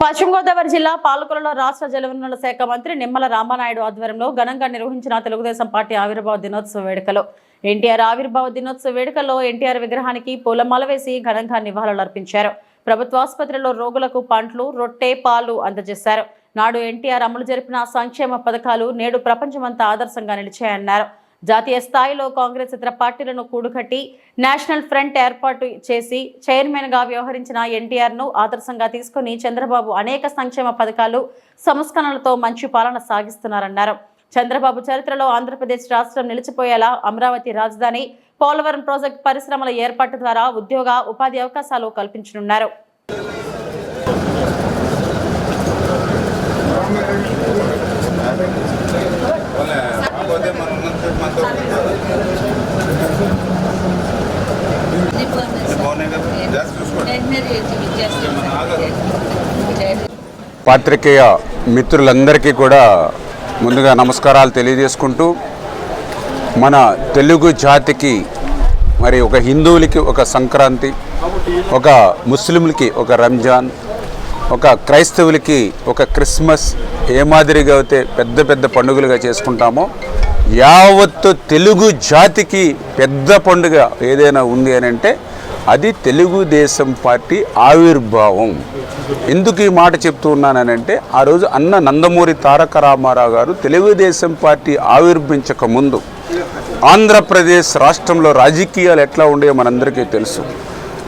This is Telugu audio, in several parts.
పశ్చిమ గోదావరి జిల్లా పాలకొల్లులో రాష్ట్ర జలవనరుల శాఖ మంత్రి నిమ్మల రామానాయుడు ఆధ్వర్యంలో ఘనంగా నిర్వహించిన తెలుగుదేశం పార్టీ ఆవిర్భావ దినోత్సవ వేడుకలో ఎన్టీఆర్ ఆవిర్భావ దినోత్సవ వేడుకల్లో ఎన్టీఆర్ విగ్రహానికి పూలమాల వేసి ఘనంగా నివాళులర్పించారు. ప్రభుత్వ ఆసుపత్రిలో రోగులకు పండ్లు, రొట్టె, పాలు అందజేశారు. నాడు ఎన్టీఆర్ అమలు జరిపిన సంక్షేమ పథకాలు నేడు ప్రపంచమంతా ఆదర్శంగా నిలిచాయన్నారు. జాతీయ స్థాయిలో కాంగ్రెస్ ఇతర పార్టీలను కూడుకట్టి నేషనల్ ఫ్రంట్ ఏర్పాటు చేసి చైర్మన్ గా వ్యవహరించిన ఎన్టీఆర్ ను ఆదర్శంగా తీసుకుని చంద్రబాబు అనేక సంక్షేమ పథకాలు, సంస్కరణలతో మంచి పాలన సాగిస్తున్నారన్నారు. చంద్రబాబు చరిత్రలో ఆంధ్రప్రదేశ్ రాష్ట్రం నిలిచిపోయేలా అమరావతి రాజధాని, పోలవరం ప్రాజెక్టు, పరిశ్రమల ఏర్పాటు ద్వారా ఉద్యోగ, ఉపాధి అవకాశాలు కల్పించనున్నారు. పాత్రికేయ మిత్రులందరికీ కూడా ముందుగా నమస్కారాలు తెలియజేసుకుంటూ, మన తెలుగు జాతికి మరి ఒక హిందువులకి ఒక సంక్రాంతి, ఒక ముస్లింలకి ఒక రంజాన్, ఒక క్రైస్తవులకి ఒక క్రిస్మస్ ఏ మాదిరిగా అయితే పెద్ద పెద్ద పండుగలుగా చేసుకుంటామో, యావత్తు తెలుగు జాతికి పెద్ద పండుగ ఏదైనా ఉంది అని అంటే అది తెలుగుదేశం పార్టీ ఆవిర్భావం. ఎందుకు ఈ మాట చెప్తూ ఉన్నానంటే, ఆ రోజు అన్న నందమూరి తారక రామారావు గారు తెలుగుదేశం పార్టీ ఆవిర్భించక ముందు ఆంధ్రప్రదేశ్ రాష్ట్రంలో రాజకీయాలు ఎట్లా ఉండేవో మనందరికీ తెలుసు.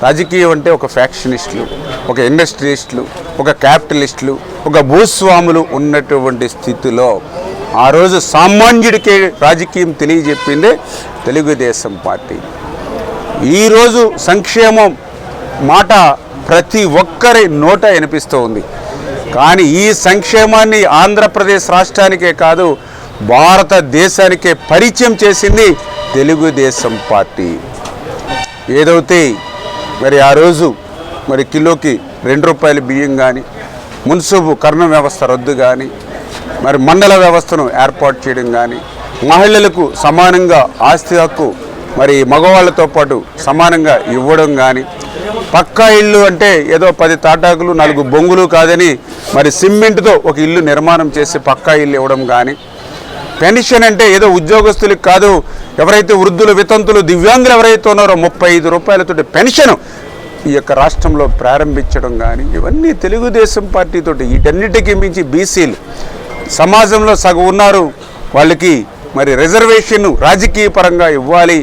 రాజకీయం అంటే ఒక ఫ్యాక్షనిస్టులు, ఒక ఇండస్ట్రియలిస్టులు, ఒక క్యాపిటలిస్టులు, ఒక భూస్వాములు ఉన్నటువంటి స్థితిలో ఆ రోజు సామాన్యుడికే రాజకీయం తెలియజెప్పిందే తెలుగుదేశం పార్టీ. ఈరోజు సంక్షేమం మాట ప్రతి ఒక్కరి నోట వినిపిస్తూ ఉంది. కానీ ఈ సంక్షేమాన్ని ఆంధ్రప్రదేశ్ రాష్ట్రానికే కాదు, భారతదేశానికే పరిచయం చేసింది తెలుగుదేశం పార్టీ. ఏదైతే మరి ఆ రోజు మరి కిలోకి 2 రూపాయల బియ్యం కానీ, మున్సిపల్ కర్ణ వ్యవస్థ రద్దు కానీ, మరి మండల వ్యవస్థను ఏర్పాటు చేయడం కానీ, మహిళలకు సమానంగా ఆస్తి హక్కు మరి మగవాళ్ళతో పాటు సమానంగా ఇవ్వడం కానీ, పక్కా ఇల్లు అంటే ఏదో 10 తాటాకులు 4 బొంగులు కాదని మరి సిమెంట్తో ఒక ఇల్లు నిర్మాణం చేసి పక్కా ఇల్లు ఇవ్వడం కానీ, పెన్షన్ అంటే ఏదో ఉద్యోగస్తులకు కాదు, ఎవరైతే వృద్ధులు, వితంతులు, దివ్యాంగులు ఎవరైతే ఉన్నారో 35 రూపాయలతో పెన్షన్ ఈ యొక్క రాష్ట్రంలో ప్రారంభించడం కానీ, ఇవన్నీ తెలుగుదేశం పార్టీతోటి. వీటన్నిటికీ మించి బీసీలు సమాజంలో సగం ఉన్నారు, వాళ్ళకి మరి రిజర్వేషన్ రాజకీయ పరంగా ఇవ్వాలి,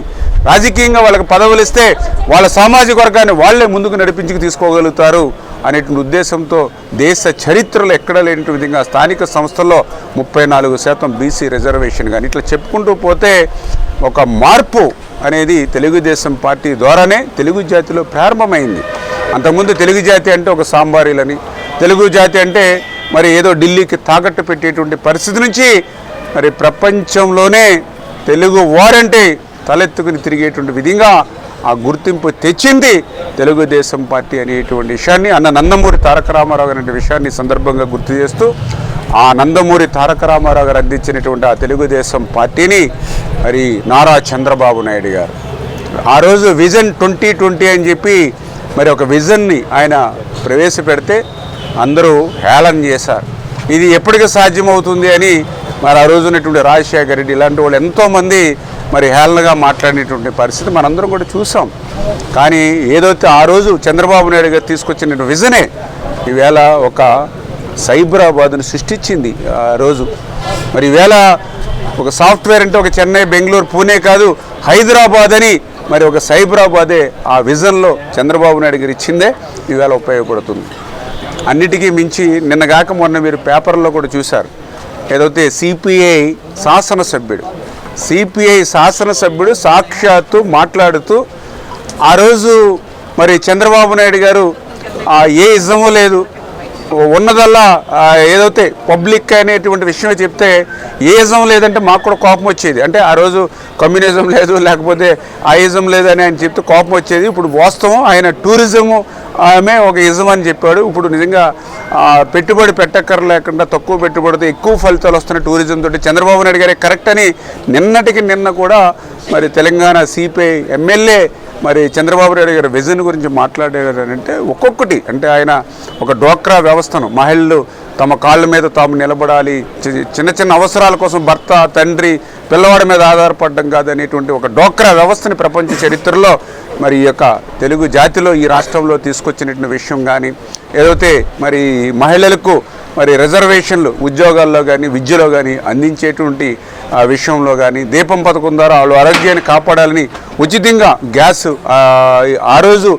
రాజకీయంగా వాళ్ళకి పదవులు ఇస్తే వాళ్ళ సామాజిక వర్గాన్ని వాళ్ళే ముందుకు నడిపించుకు తీసుకోగలుగుతారు అనేటువంటి ఉద్దేశంతో దేశ చరిత్రలో ఎక్కడ లేని విధంగా స్థానిక సంస్థల్లో 34% బీసీ రిజర్వేషన్ కానీ ఇట్లా చెప్పుకుంటూ పోతే ఒక మార్పు అనేది తెలుగుదేశం పార్టీ ద్వారానే తెలుగు జాతిలో ప్రారంభమైంది. అంతకుముందు తెలుగు జాతి అంటే ఒక సాంబారీలని, తెలుగు జాతి అంటే మరి ఏదో ఢిల్లీకి తాకట్టు పెట్టేటువంటి పరిస్థితి నుంచి మరి ప్రపంచంలోనే తెలుగు వారంటే తలెత్తుకుని తిరిగేటువంటి విధంగా ఆ గుర్తింపు తెచ్చింది తెలుగుదేశం పార్టీ అనేటువంటి విషయాన్ని అన్న నందమూరి తారక రామారావు గారి అనే విషయాన్ని సందర్భంగా గుర్తు చేస్తూ, ఆ నందమూరి తారక రామారావు గారు అందించినటువంటి ఆ తెలుగుదేశం పార్టీని మరి నారా చంద్రబాబు నాయుడు గారు ఆ రోజు విజన్ 2020 అని చెప్పి మరి ఒక విజన్ని ఆయన ప్రవేశపెడితే అందరూ హేళన చేశారు. ఇది ఎప్పటికీ సాధ్యమవుతుంది అని మరి ఆ రోజు ఉన్నటువంటి రాజశేఖర రెడ్డి ఇలాంటి వాళ్ళు ఎంతోమంది మరి హేళనగా మాట్లాడినటువంటి పరిస్థితి మనందరం కూడా చూసాం. కానీ ఏదైతే ఆ రోజు చంద్రబాబు నాయుడు గారు తీసుకొచ్చిన విజనే ఈవేళ ఒక సైబరాబాద్ను సృష్టించింది. ఆ రోజు మరి ఈవేళ ఒక సాఫ్ట్వేర్ అంటే ఒక చెన్నై, బెంగళూరు, పూణే కాదు, హైదరాబాద్ అని మరి ఒక సైబరాబాదే ఆ విజన్లో చంద్రబాబు నాయుడు గారు ఇచ్చిందే ఈవేళ ఉపయోగపడుతుంది. అన్నిటికీ మించి నిన్నగాక మొన్న మీరు పేపర్లో కూడా చూశారు, ఏదైతే సిపిఐ శాసనసభ్యుడు సాక్షాత్తు మాట్లాడుతూ ఆ రోజు మరి చంద్రబాబు నాయుడు గారు ఏ ఇజము లేదు, ఉన్నదల్లా ఏదైతే పబ్లిక్ అనేటువంటి విషయం చెప్తే ఏ ఇజం లేదంటే మాకు కూడా కోపం వచ్చేది. అంటే ఆ రోజు కమ్యూనిజం లేదు, లేకపోతే ఆ ఇజం లేదని ఆయన చెప్తే కోపం వచ్చేది. ఇప్పుడు వాస్తవం ఆయన టూరిజము ఆమె ఒక ఇజం అని చెప్పాడు. ఇప్పుడు నిజంగా పెట్టుబడి పెట్టక్కర్లేకుండా తక్కువ పెట్టుబడితో ఎక్కువ ఫలితాలు వస్తున్న టూరిజం తోటి చంద్రబాబు నాయుడు గారే కరెక్ట్ అని నిన్న కూడా మరి తెలంగాణ సిపిఐ ఎమ్మెల్యే మరి చంద్రబాబు నాయుడు గారి విజన్ గురించి మాట్లాడారంటే ఒక్కొక్కటి అంటే ఆయన ఒక డ్వాక్రా వ్యవస్థను మహిళలు తమ కాళ్ళ మీద తాము నిలబడాలి, చిన్న చిన్న అవసరాల కోసం భర్త తండ్రి పిల్లవాడి మీద ఆధారపడడం కాదనేటువంటి ఒక డ్వాక్రా వ్యవస్థని ప్రపంచ చరిత్రలో మరి ఈ యొక్క తెలుగు జాతిలో ఈ రాష్ట్రంలో తీసుకొచ్చినటువంటి విషయం కానీ, ఏదైతే మరి మహిళలకు మరి రిజర్వేషన్లు ఉద్యోగాల్లో కానీ విద్యలో కానీ అందించేటువంటి విషయంలో కానీ, దీపం పథకం ద్వారా వాళ్ళు ఆరోగ్యాన్ని కాపాడాలని ఉచితంగా గ్యాస్ ఆ రోజు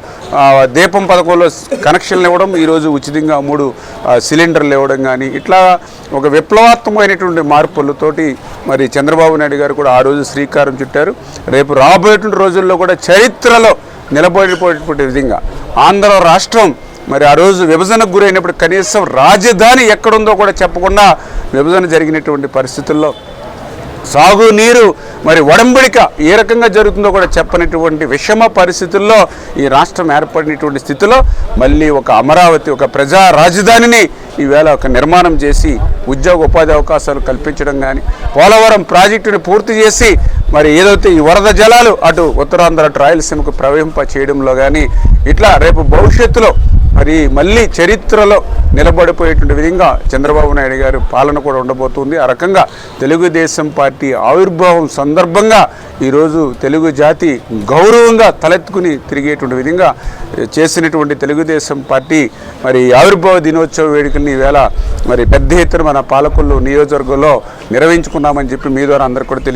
దీపం పథకంలో కనెక్షన్లు ఇవ్వడం, ఈరోజు ఉచితంగా 3 సిలిండర్లు ఇవ్వడం కానీ, ఇట్లా ఒక విప్లవాత్మకమైనటువంటి మార్పులతోటి మరి చంద్రబాబు నాయుడు గారు కూడా ఆ రోజు శ్రీకారం చుట్టారు. రేపు రాబోయేటువంటి రోజుల్లో కూడా చరిత్రలో నిలబడిపోయేటువంటి విధంగా ఆంధ్ర రాష్ట్రం మరి ఆ రోజు విభజనకు గురైనప్పుడు కనీసం రాజధాని ఎక్కడుందో కూడా చెప్పకుండా విభజన జరిగినటువంటి పరిస్థితుల్లో సాగునీరు మరి ఒడంబడిక ఏ రకంగా జరుగుతుందో కూడా చెప్పనటువంటి విషమ పరిస్థితుల్లో ఈ రాష్ట్రం ఏర్పడినటువంటి స్థితిలో మళ్ళీ ఒక అమరావతి ఒక ప్రజా రాజధానిని ఈవేళ ఒక నిర్మాణం చేసి ఉద్యోగ ఉపాధి అవకాశాలు కల్పించడం కానీ, పోలవరం ప్రాజెక్టుని పూర్తి చేసి మరి ఏదైతే ఈ వరద జలాలు అటు ఉత్తరాంధ్ర అటు రాయలసీమకు ప్రవహింప చేయడంలో కానీ, ఇట్లా రేపు భవిష్యత్తులో మరి మళ్ళీ చరిత్రలో నిలబడిపోయేటువంటి విధంగా చంద్రబాబు నాయుడు గారి పాలన కూడా ఉండబోతుంది. ఆ రకంగా తెలుగుదేశం పార్టీ ఆవిర్భావం సందర్భంగా ఈరోజు తెలుగు జాతి గౌరవంగా తలెత్తుకుని తిరిగేటువంటి విధంగా చేసినటువంటి తెలుగుదేశం పార్టీ మరి ఆవిర్భావ దినోత్సవ వేడుకల్ని ఈవేళ మరి పెద్ద ఎత్తున మన పాలకొల్లు నియోజకవర్గంలో నిర్వహించుకున్నామని చెప్పి మీ ద్వారా అందరికీ కూడా